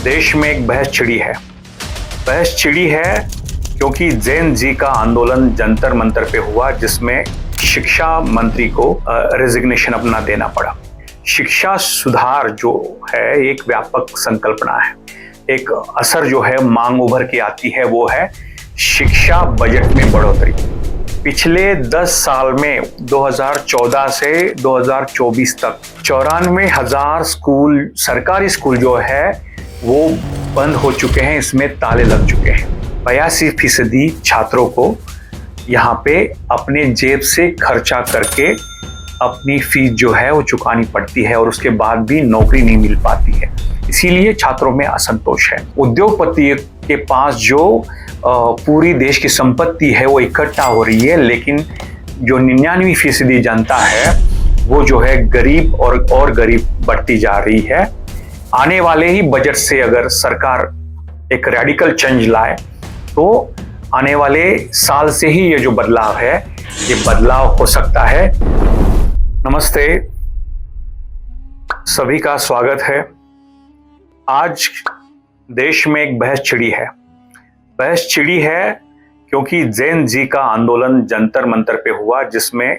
देश में एक बहस छिड़ी है। बहस छिड़ी है क्योंकि जेन जी का आंदोलन जंतर मंतर पे हुआ, जिसमें शिक्षा मंत्री को रेजिग्नेशन अपना देना पड़ा। शिक्षा सुधार जो है एक व्यापक संकल्पना है। एक असर जो है मांग उभर के आती है वो है शिक्षा बजट में बढ़ोतरी। पिछले 10 साल में 2014 से 2024 तक 94,000 स्कूल, सरकारी स्कूल जो है वो बंद हो चुके हैं, इसमें ताले लग चुके हैं। 82% छात्रों को यहाँ पे अपने जेब से खर्चा करके अपनी फीस जो है वो चुकानी पड़ती है और उसके बाद भी नौकरी नहीं मिल पाती है। इसीलिए छात्रों में असंतोष है। उद्योगपति के पास जो पूरी देश की संपत्ति है वो इकट्ठा हो रही है, लेकिन जो 99% जनता है वो जो है गरीब और गरीब बढ़ती जा रही है। आने वाले ही बजट से अगर सरकार एक रेडिकल चेंज लाए तो आने वाले साल से ही ये जो बदलाव है ये बदलाव हो सकता है। नमस्ते, सभी का स्वागत है। आज देश में एक बहस छिड़ी है। बहस छिड़ी है क्योंकि जेन जी का आंदोलन जंतर मंतर पे हुआ, जिसमें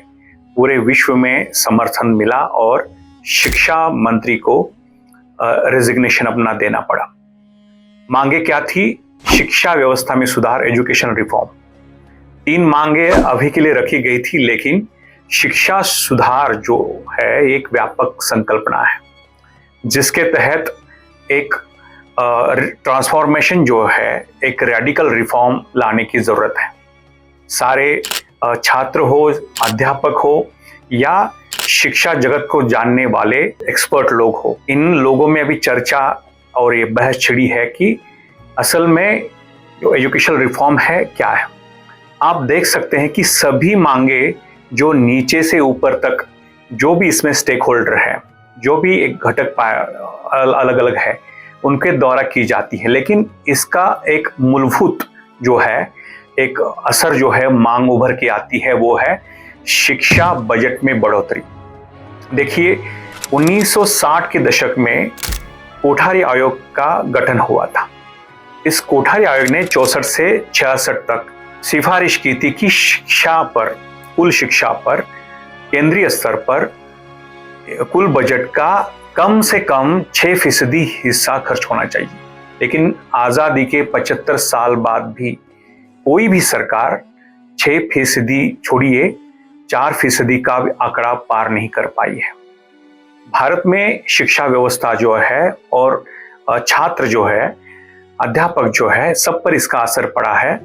पूरे विश्व में समर्थन मिला और शिक्षा मंत्री को रेजिग्नेशन अपना देना पड़ा। मांगे क्या थी? शिक्षा व्यवस्था में सुधार, एजुकेशन रिफॉर्म। 3 मांगे अभी के लिए रखी गई थी, लेकिन शिक्षा सुधार जो है एक व्यापक संकल्पना है, जिसके तहत एक ट्रांसफॉर्मेशन जो है, एक रेडिकल रिफॉर्म लाने की जरूरत है। सारे छात्र हो, अध्यापक हो या शिक्षा जगत को जानने वाले एक्सपर्ट लोग हो, इन लोगों में अभी चर्चा और ये बहस छिड़ी है कि असल में जो एजुकेशन रिफॉर्म है क्या है। आप देख सकते हैं कि सभी मांगे जो नीचे से ऊपर तक जो भी इसमें स्टेक होल्डर है, जो भी एक घटक अलग अलग है, उनके द्वारा की जाती है, लेकिन इसका एक मूलभूत जो है एक असर जो है मांग उभर के आती है वो है शिक्षा बजट में बढ़ोतरी। देखिए, 1960 के दशक में कोठारी आयोग का गठन हुआ था। इस कोठारी आयोग ने 64 से 66 तक सिफारिश की थी कि शिक्षा पर, कुल शिक्षा पर केंद्रीय स्तर पर कुल बजट का कम से कम 6% हिस्सा खर्च होना चाहिए। लेकिन आज़ादी के 75 साल बाद भी कोई भी सरकार 6% छोड़िए 4% का भी आंकड़ा पार नहीं कर पाई है। भारत में शिक्षा व्यवस्था जो है और छात्र जो है, अध्यापक जो है, सब पर इसका असर पड़ा है।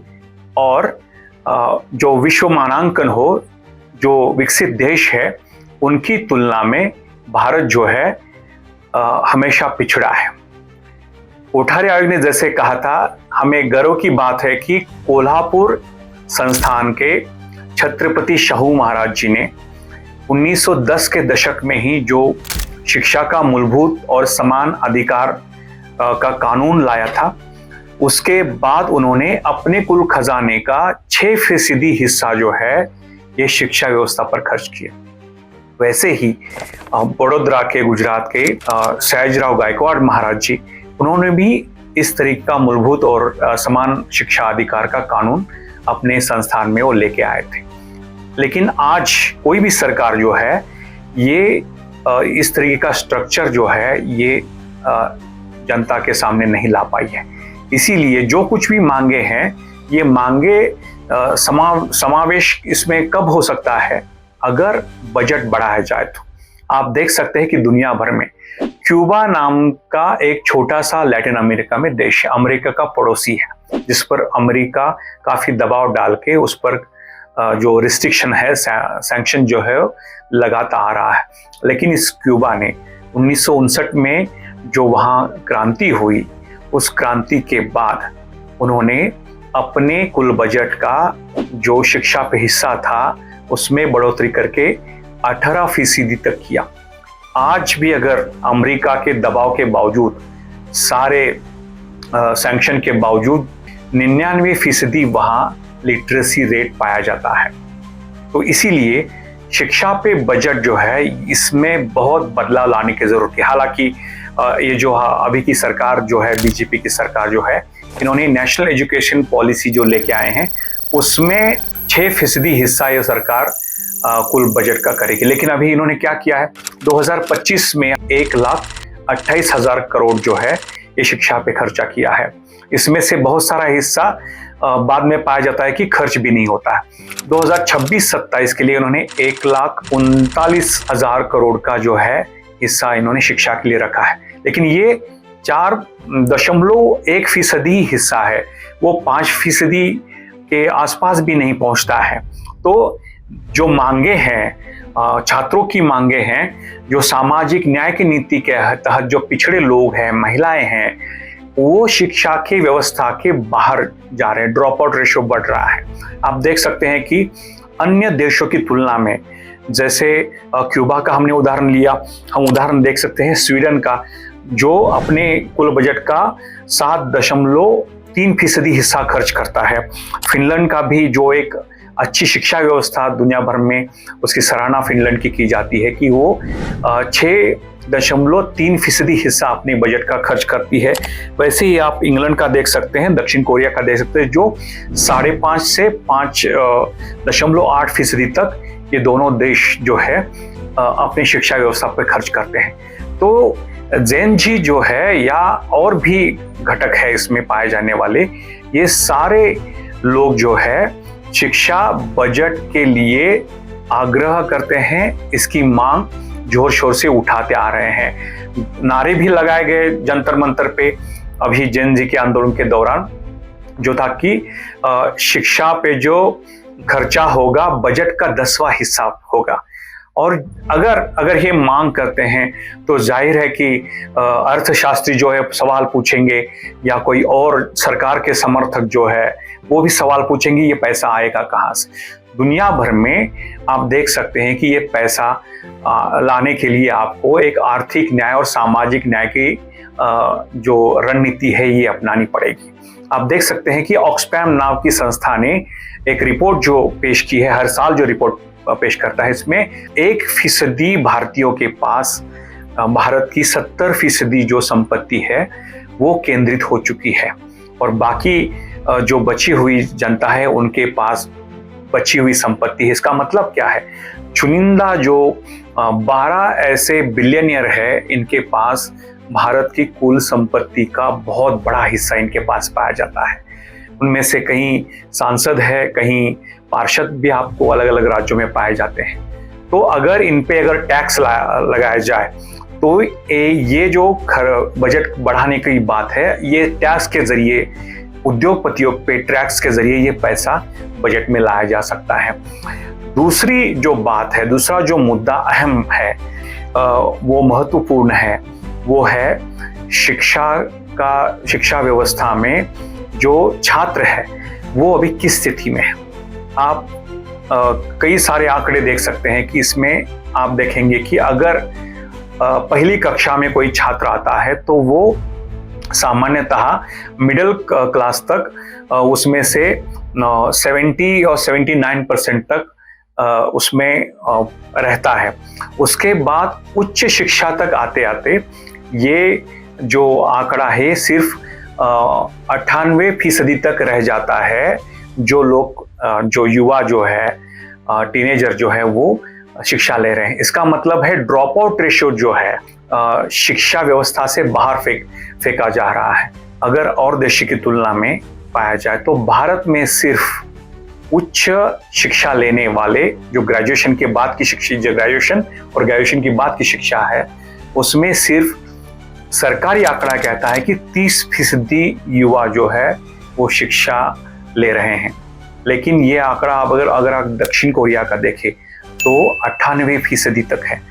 और जो विश्व मानांकन हो, जो विकसित देश है, उनकी तुलना में भारत जो है हमेशा पिछड़ा है। कोठारी आयोग ने जैसे कहा था, हमें गर्व की बात है कि कोल्हापुर संस्थान के छत्रपति शाहू महाराज जी ने 1910 के दशक में ही जो शिक्षा का मूलभूत और समान अधिकार का कानून लाया था, उसके बाद उन्होंने अपने कुल खजाने का 6% हिस्सा जो है ये शिक्षा व्यवस्था पर खर्च किया। वैसे ही बड़ौदा के, गुजरात के सयाजीराव गायकवाड़ महाराज जी, उन्होंने भी इस तरीके का मूलभूत और समान शिक्षा अधिकार का कानून अपने संस्थान में वो लेके आए थे। लेकिन आज कोई भी सरकार जो है ये इस तरीके का स्ट्रक्चर जो है ये जनता के सामने नहीं ला पाई है। इसीलिए जो कुछ भी मांगे हैं, ये मांगे समावेश इसमें कब हो सकता है? अगर बजट बढ़ाया जाए तो। आप देख सकते हैं कि दुनिया भर में क्यूबा नाम का एक छोटा सा लैटिन अमेरिका में देश है, अमेरिका का पड़ोसी है, जिस पर अमेरिका काफी दबाव डाल के उस पर जो रिस्ट्रिक्शन है, सैंक्शन जो है लगाता आ रहा है। लेकिन इस क्यूबा ने 1959 में जो वहाँ क्रांति हुई, उस क्रांति के बाद उन्होंने अपने कुल बजट का जो शिक्षा पे हिस्सा था उसमें बढ़ोतरी करके 18% तक किया। आज भी अगर अमेरिका के दबाव के बावजूद, सारे सैंक्शन के बावजूद 99% वहाँ लिटरेसी रेट पाया जाता है। तो इसीलिए शिक्षा पे बजट जो है इसमें बहुत बदलाव लाने की जरूरत है। हालांकि ये जो अभी की सरकार जो है, बीजेपी की सरकार जो है, इन्होंने नेशनल एजुकेशन पॉलिसी जो लेके आए हैं उसमें 6% हिस्सा ये सरकार कुल बजट का करेगी। लेकिन अभी इन्होंने क्या किया है, 2025 में 1,28,000 करोड़ जो है ये शिक्षा पे खर्चा किया है। इसमें से बहुत सारा हिस्सा बाद में पाया जाता है कि खर्च भी नहीं होता है। 2026-27 के लिए उन्होंने 1,39,000 करोड़ का जो है हिस्सा इन्होंने शिक्षा के लिए रखा है। लेकिन ये 4.1% हिस्सा है, वो 5% के आसपास भी नहीं पहुंचता है। तो जो मांगे हैं, छात्रों की मांगे हैं, जो सामाजिक न्याय की नीति के तहत जो पिछड़े लोग हैं, महिलाएं हैं, वो शिक्षा की व्यवस्था के बाहर जा रहे हैं। ड्रॉप आउट रेशियो बढ़ रहा है। आप देख सकते हैं कि अन्य देशों की तुलना में, जैसे क्यूबा का हमने उदाहरण लिया, हम उदाहरण देख सकते हैं स्वीडन का, जो अपने कुल बजट का 7.3% हिस्सा खर्च करता है। फिनलैंड का भी जो एक अच्छी शिक्षा व्यवस्था दुनिया भर में, उसकी सराहना फिनलैंड की जाती है कि वो 6.3% हिस्सा अपने बजट का खर्च करती है। वैसे ही आप इंग्लैंड का देख सकते हैं, दक्षिण कोरिया का देख सकते हैं, जो 5.5 से 5.8% तक ये दोनों देश जो है अपनी शिक्षा व्यवस्था पर खर्च करते हैं। तो जेन जी जो है या और भी घटक है इसमें पाए जाने वाले, ये सारे लोग जो है शिक्षा बजट के लिए आग्रह करते हैं, इसकी मांग जोर शोर से उठाते आ रहे हैं। नारे भी लगाए गए जंतर मंतर पे अभी जेन जी के आंदोलन के दौरान, जो था कि शिक्षा पे जो खर्चा होगा बजट का 10वां हिस्सा होगा। और अगर ये मांग करते हैं तो जाहिर है कि अर्थशास्त्री जो है सवाल पूछेंगे, या कोई और सरकार के समर्थक जो है वो भी सवाल पूछेंगे, ये पैसा आएगा कहाँ से। दुनिया भर में आप देख सकते हैं कि ये पैसा लाने के लिए आपको एक आर्थिक न्याय और सामाजिक न्याय की जो रणनीति है ये अपनानी पड़ेगी। आप देख सकते हैं कि ऑक्सफैम नाम की संस्था ने एक रिपोर्ट जो पेश की है, हर साल जो रिपोर्ट पेश करता है, इसमें 1% भारतीयों के पास भारत की 70% जो संपत्ति है वो केंद्रित हो चुकी है, और बाकी जो बची हुई जनता है उनके पास बची हुई संपत्ति है। इसका मतलब क्या है, चुनिंदा जो 12 ऐसे बिलियनियर है, इनके पास भारत की कुल संपत्ति का बहुत बड़ा हिस्सा इनके पास पाया जाता है। उनमें से कहीं सांसद है, कहीं पार्षद भी आपको अलग अलग राज्यों में पाए जाते हैं। तो अगर इन पे अगर टैक्स लगाया जाए तो ये जो बजट बढ़ाने की बात है, ये टैक्स के जरिए, उद्योगपतियों पे टैक्स के जरिए ये पैसा बजट में लाया जा सकता है। दूसरी जो बात है, दूसरा जो मुद्दा अहम है, वो महत्वपूर्ण है, वो है शिक्षा व्यवस्था में जो छात्र है वो अभी किस स्थिति में है। आप कई सारे आंकड़े देख सकते हैं कि इसमें आप देखेंगे कि अगर पहली कक्षा में कोई छात्र आता है तो वो सामान्यतः मिडिल क्लास तक उसमें से 70 और 79% तक उसमें रहता है। उसके बाद उच्च शिक्षा तक आते आते ये जो आंकड़ा है सिर्फ 98% तक रह जाता है। जो लोग, जो युवा जो है, टीनेजर जो है वो शिक्षा ले रहे हैं। इसका मतलब है ड्रॉप आउट रेशियो जो है शिक्षा व्यवस्था से बाहर फेंका जा रहा है। अगर और देश की तुलना में पाया जाए तो भारत में सिर्फ उच्च शिक्षा लेने वाले, जो ग्रेजुएशन के बाद की शिक्षा, जो ग्रेजुएशन और ग्रेजुएशन की बाद की शिक्षा है, उसमें सिर्फ सरकारी आंकड़ा कहता है कि 30% युवा जो है वो शिक्षा ले रहे हैं। लेकिन ये आंकड़ा अगर आप दक्षिण कोरिया का देखें तो 98% तक है,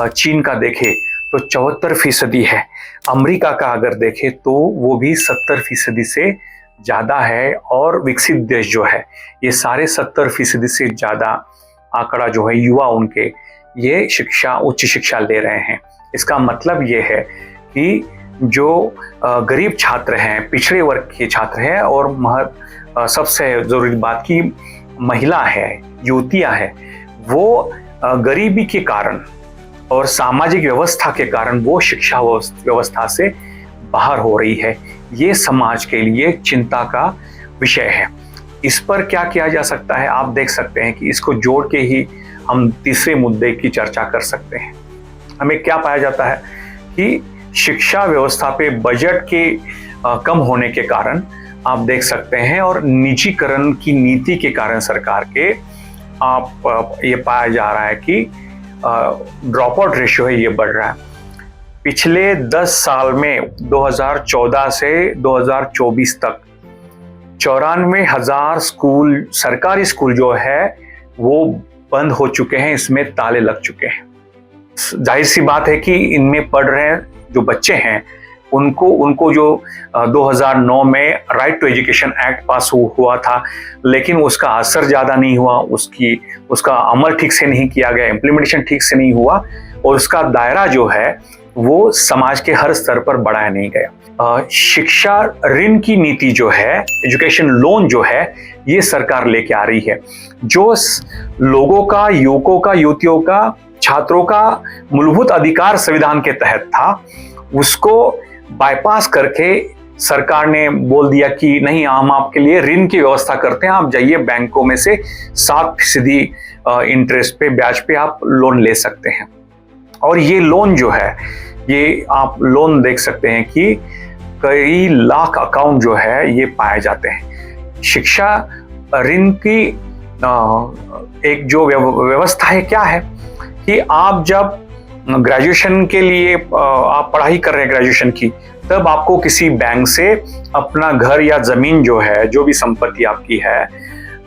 चीन का देखें तो 74% है, अमेरिका का अगर देखें तो वो भी 70% से ज़्यादा है, और विकसित देश जो है ये सारे 70% से ज़्यादा आंकड़ा जो है युवा उनके ये उच्च शिक्षा ले रहे हैं। इसका मतलब ये है कि जो गरीब छात्र हैं, पिछड़े वर्ग के छात्र हैं, और सबसे ज़रूरी बात की महिला है, युवतियाँ हैं, वो गरीबी के कारण और सामाजिक व्यवस्था के कारण वो शिक्षा व्यवस्था से बाहर हो रही है। ये समाज के लिए चिंता का विषय है। इस पर क्या किया जा सकता है, आप देख सकते हैं कि इसको जोड़ के ही हम तीसरे मुद्दे की चर्चा कर सकते हैं। हमें क्या पाया जाता है कि शिक्षा व्यवस्था पे बजट के कम होने के कारण आप देख सकते हैं, और निजीकरण की नीति के कारण सरकार के ये पाया जा रहा है कि ड्रॉप आउट रेशियो है ये बढ़ रहा है। पिछले 10 साल में 2014 से 2024 तक 94,000 स्कूल, सरकारी स्कूल जो है वो बंद हो चुके हैं, इसमें ताले लग चुके हैं। जाहिर सी बात है कि इनमें पढ़ रहे जो बच्चे हैं उनको जो 2009 में right to education act pass हुआ था, लेकिन उसका असर ज़्यादा नहीं हुआ, उसका अमल ठीक से नहीं किया गया, इम्प्लीमेंटेशन ठीक से नहीं हुआ, और उसका दायरा जो है वो समाज के हर स्तर पर बढ़ाया नहीं गया। शिक्षा ऋण की नीति जो है, एजुकेशन लोन जो है, ये सरकार लेके आ रही है, जो लोगों का, युवकों का, युवतियों का, छात्रों का मूलभूत अधिकार संविधान के तहत था, उसको बाईपास करके सरकार ने बोल दिया कि नहीं, हम आपके लिए ऋण की व्यवस्था करते हैं, आप जाइए बैंकों में से 7% इंटरेस्ट पे, ब्याज पे आप लोन ले सकते हैं। और ये लोन जो है, ये आप लोन देख सकते हैं कि कई लाख अकाउंट जो है ये पाए जाते हैं। शिक्षा ऋण की एक जो व्यवस्था है क्या है कि आप जब ग्रेजुएशन के लिए आप पढ़ाई कर रहे हैं ग्रेजुएशन की, तब आपको किसी बैंक से अपना घर या जमीन जो है, जो भी संपत्ति आपकी है,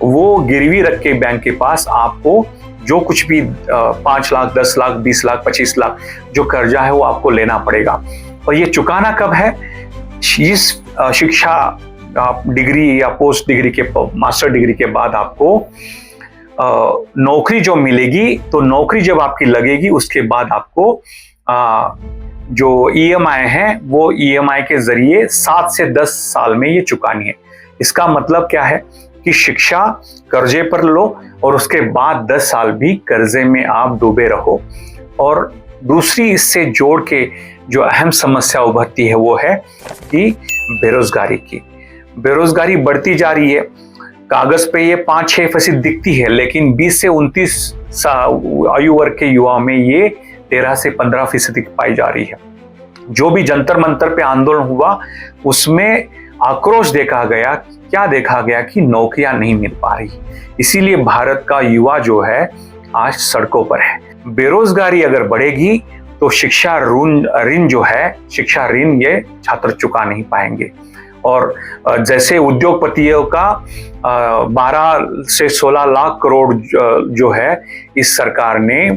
वो गिरवी रख के बैंक के पास आपको जो कुछ भी 5 लाख, 10 लाख, 20 लाख, 25 लाख जो कर्जा है वो आपको लेना पड़ेगा। और ये चुकाना कब है? इस शिक्षा डिग्री या पोस्ट डिग्री के, मास्टर डिग्री के बाद आपको नौकरी जो मिलेगी, तो नौकरी जब आपकी लगेगी उसके बाद आपको जो EMI है वो EMI के जरिए 7 से 10 साल में ये चुकानी है। इसका मतलब क्या है कि शिक्षा कर्जे पर लो और उसके बाद 10 साल भी कर्जे में आप डूबे रहो। और दूसरी इससे जोड़ के जो अहम समस्या उभरती है वो है कि बेरोजगारी की। बेरोजगारी बढ़ती जा रही है। कागज पे ये 5-6% दिखती है, लेकिन 20 से 29 आयु वर्ग के युवाओं में ये 13 से 15% पाई जा रही है। जो भी जंतर मंतर पे आंदोलन हुआ उसमें आक्रोश देखा गया, क्या देखा गया कि नौकरियां नहीं मिल पा रही। इसीलिए भारत का युवा जो है आज सड़कों पर है। बेरोजगारी अगर बढ़ेगी तो शिक्षा ऋण जो है, शिक्षा ऋण ये छात्र चुका नहीं पाएंगे। और जैसे उद्योगपतियों का 12 से 16 लाख करोड़ जो है इस सरकार ने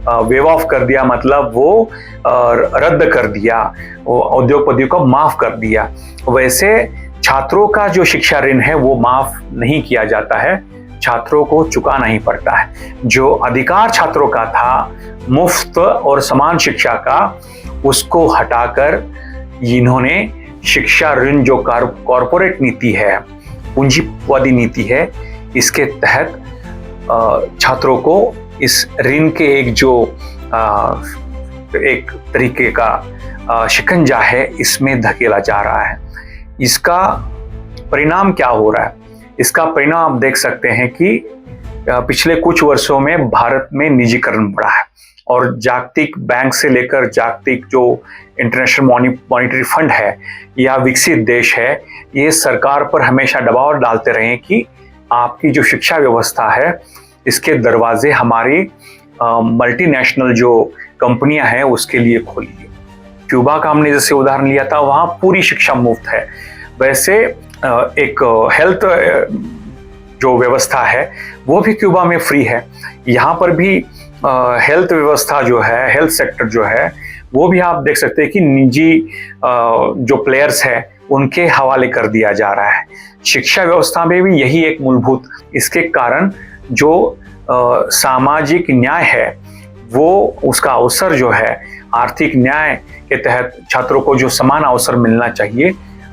वेव ऑफ कर दिया, मतलब वो रद्द कर दिया, उद्योगपतियों को माफ कर दिया, वैसे छात्रों का जो शिक्षा ऋण है वो माफ नहीं किया जाता है, छात्रों को चुकाना ही पड़ता है। जो अधिकार छात्रों का था मुफ्त और समान शिक्षा का, उसको हटाकर इन्होंने शिक्षा ऋण जो कॉर्पोरेट नीति है, पूंजीवादी नीति है, इसके तहत छात्रों को इस ऋण के एक तरीके का शिकंजा है, इसमें धकेला जा रहा है। इसका परिणाम क्या हो रहा है? इसका परिणाम आप देख सकते हैं कि पिछले कुछ वर्षों में भारत में निजीकरण बढ़ा है, और जागतिक बैंक से लेकर जागतिक जो इंटरनेशनल मॉनिटरी फंड है या विकसित देश है, ये सरकार पर हमेशा दबाव डालते रहे कि आपकी जो शिक्षा व्यवस्था है इसके दरवाजे हमारी मल्टीनेशनल जो कंपनियां हैं उसके लिए खोलिए। क्यूबा का हमने जैसे उदाहरण लिया था, वहाँ पूरी शिक्षा मुफ्त है। वैसे एक हेल्थ जो व्यवस्था है वो भी क्यूबा में फ्री है। यहाँ पर भी हेल्थ व्यवस्था जो है, हेल्थ सेक्टर जो है, वो भी आप देख सकते हैं कि निजी जो प्लेयर्स हैं उनके हवाले कर दिया जा रहा है। शिक्षा व्यवस्था में भी यही एक मूलभूत, इसके कारण जो सामाजिक न्याय है वो, उसका अवसर जो है, आर्थिक न्याय के तहत छात्रों को जो समान अवसर मिलना चाहिए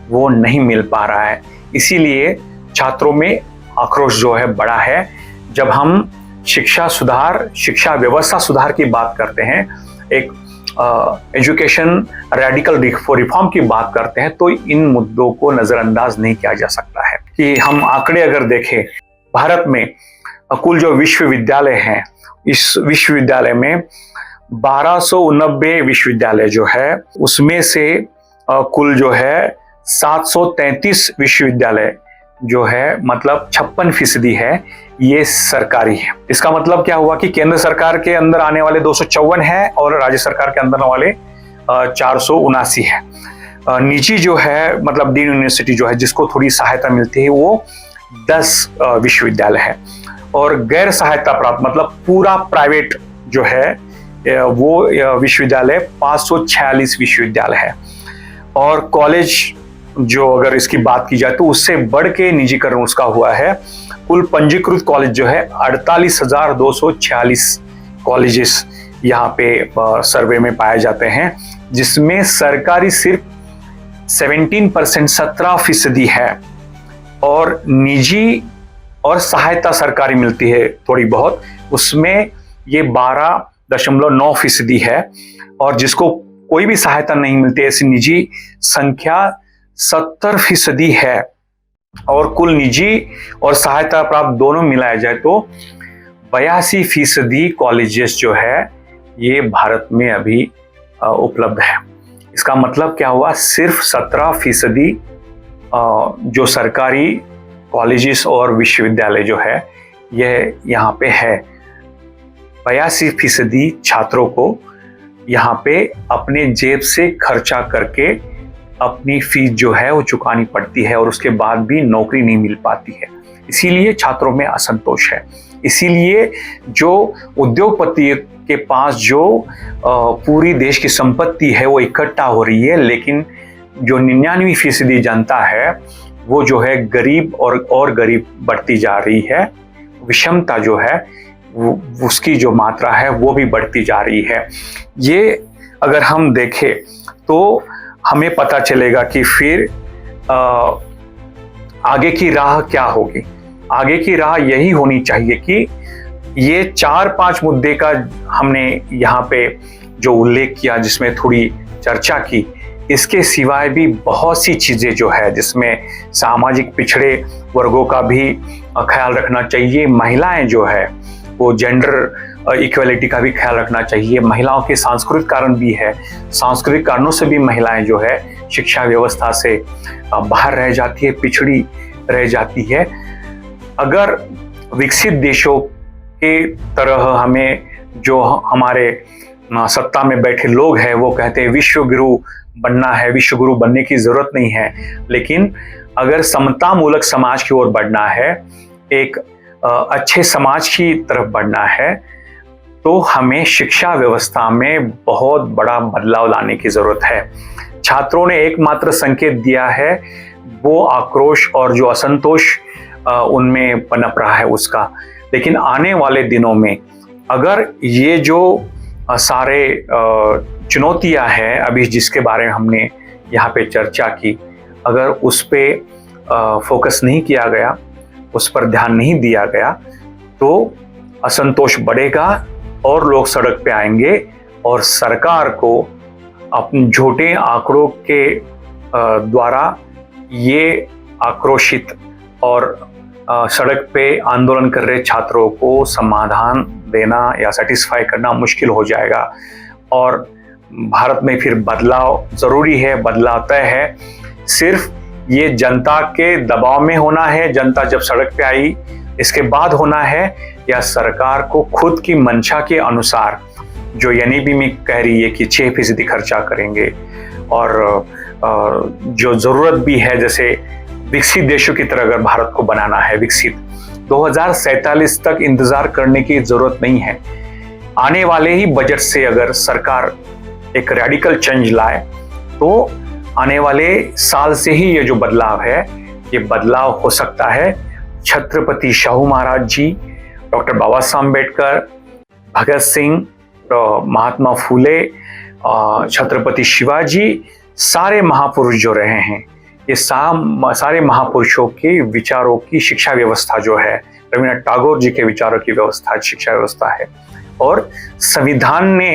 वो नहीं मिल पा रहा है। इसीलिए छात्रों में आक्रोश जो है बड़ा है। जब हम शिक्षा सुधार, शिक्षा व्यवस्था सुधार की बात करते हैं, एक एजुकेशन रेडिकल रिफॉर्म की बात करते हैं तो इन मुद्दों को नजरअंदाज नहीं किया जा सकता है। कि हम आंकड़े अगर देखें, भारत में कुल जो विश्वविद्यालय हैं, इस विश्वविद्यालय में 1289 विश्वविद्यालय जो है, उसमें से कुल जो है 733 विश्वविद्यालय जो है, मतलब 56% है, ये सरकारी है। इसका मतलब क्या हुआ कि केंद्र सरकार के अंदर आने वाले 254 है और राज्य सरकार के अंदर वाले 479 है। निजी जो है, मतलब डीम्ड यूनिवर्सिटी जो है, जिसको थोड़ी सहायता मिलती है, वो 10 विश्वविद्यालय है। और गैर सहायता प्राप्त मतलब पूरा प्राइवेट जो है वो विश्वविद्यालय 546 विश्वविद्यालय है। और कॉलेज जो अगर इसकी बात की जाए तो उससे बढ़ के निजीकरण उसका हुआ है। कुल पंजीकृत कॉलेज जो है 48,246 कॉलेजेस यहाँ पे सर्वे में पाए जाते हैं, जिसमें सरकारी सिर्फ 17% 17% है और निजी और सहायता सरकारी मिलती है थोड़ी बहुत, उसमें ये 12.9% है। और जिसको कोई भी सहायता नहीं मिलती ऐसी निजी संख्या 70% है। और कुल निजी और सहायता प्राप्त दोनों मिलाया जाए तो 82% कॉलेजेस जो है ये भारत में अभी उपलब्ध है। इसका मतलब क्या हुआ, सिर्फ 17% जो सरकारी कॉलेजेस और विश्वविद्यालय जो है ये यहाँ पे है। 82% छात्रों को यहाँ पे अपने जेब से खर्चा करके अपनी फीस जो है वो चुकानी पड़ती है और उसके बाद भी नौकरी नहीं मिल पाती है। इसीलिए छात्रों में असंतोष है। इसीलिए जो उद्योगपति के पास जो पूरी देश की संपत्ति है वो इकट्ठा हो रही है, लेकिन जो 99% जनता है वो जो है गरीब और गरीब बढ़ती जा रही है। विषमता जो है उसकी जो मात्रा है वो भी बढ़ती जा रही है। ये अगर हम देखें तो हमें पता चलेगा कि फिर आगे की राह क्या होगी। आगे की राह यही होनी चाहिए कि ये 4-5 मुद्दे का हमने यहाँ पे जो उल्लेख किया, जिसमें थोड़ी चर्चा की, इसके सिवाय भी बहुत सी चीजें जो है जिसमें सामाजिक पिछड़े वर्गों का भी ख्याल रखना चाहिए। महिलाएं जो है वो जेंडर इक्वलिटी का भी ख्याल रखना चाहिए। महिलाओं के सांस्कृतिक कारण भी है, सांस्कृतिक कारणों से भी महिलाएं जो है शिक्षा व्यवस्था से बाहर रह जाती है, पिछड़ी रह जाती है। अगर विकसित देशों के तरह हमें जो हमारे सत्ता में बैठे लोग हैं वो कहते हैं विश्व गुरु बनना है, विश्व गुरु बनने की जरूरत नहीं है, लेकिन अगर समता मूलक समाज की ओर बढ़ना है, एक अच्छे समाज की तरफ बढ़ना है, तो हमें शिक्षा व्यवस्था में बहुत बड़ा बदलाव लाने की जरूरत है। छात्रों ने एकमात्र संकेत दिया है वो आक्रोश और जो असंतोष उनमें पनप रहा है उसका। लेकिन आने वाले दिनों में अगर ये जो सारे चुनौतियां हैं अभी जिसके बारे में हमने यहाँ पे चर्चा की, अगर उस पे फोकस नहीं किया गया, उस पर ध्यान नहीं दिया गया, तो असंतोष बढ़ेगा और लोग सड़क पे आएंगे और सरकार को अपने झूठे आंकड़ों के द्वारा ये आक्रोशित और सड़क पे आंदोलन कर रहे छात्रों को समाधान देना या सेटिस्फाई करना मुश्किल हो जाएगा। और भारत में फिर बदलाव जरूरी है, बदलाव तय है। सिर्फ ये जनता के दबाव में होना है, जनता जब सड़क पे आई इसके बाद होना है, या सरकार को खुद की मंशा के अनुसार जो एनईपी में कह रही है कि 6% खर्चा करेंगे और जो जरूरत भी है, जैसे विकसित देशों की तरह अगर भारत को बनाना है विकसित, 2047 तक इंतजार करने की जरूरत नहीं है। आने वाले ही बजट से अगर सरकार एक रेडिकल चेंज लाए तो आने वाले साल से ही ये जो बदलाव है ये बदलाव हो सकता है। छत्रपति शाहू महाराज जी, डॉक्टर बाबा साहब अम्बेडकर, भगत सिंह, महात्मा फूले, छत्रपति शिवाजी, सारे महापुरुष जो रहे हैं, ये सारे महापुरुषों के विचारों की शिक्षा व्यवस्था जो है, रविन्द्रनाथ टैगोर जी के विचारों की व्यवस्था शिक्षा व्यवस्था है, और संविधान ने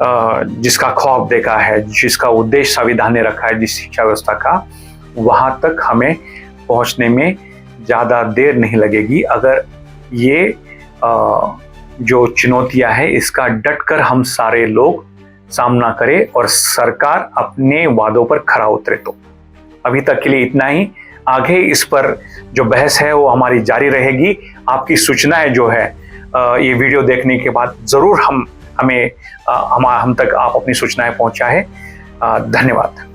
जिसका ख्वाब देखा है, जिसका उद्देश्य संविधान ने रखा है जिस शिक्षा व्यवस्था का, वहां तक हमें पहुंचने में ज़्यादा देर नहीं लगेगी अगर ये जो चुनौतियां है इसका डटकर हम सारे लोग सामना करें और सरकार अपने वादों पर खरा उतरे। तो अभी तक के लिए इतना ही। आगे इस पर जो बहस है वो हमारी जारी रहेगी। आपकी सूचनाएं जो है ये वीडियो देखने के बाद जरूर हम तक आप अपनी सूचनाएं पहुंचाएं। धन्यवाद।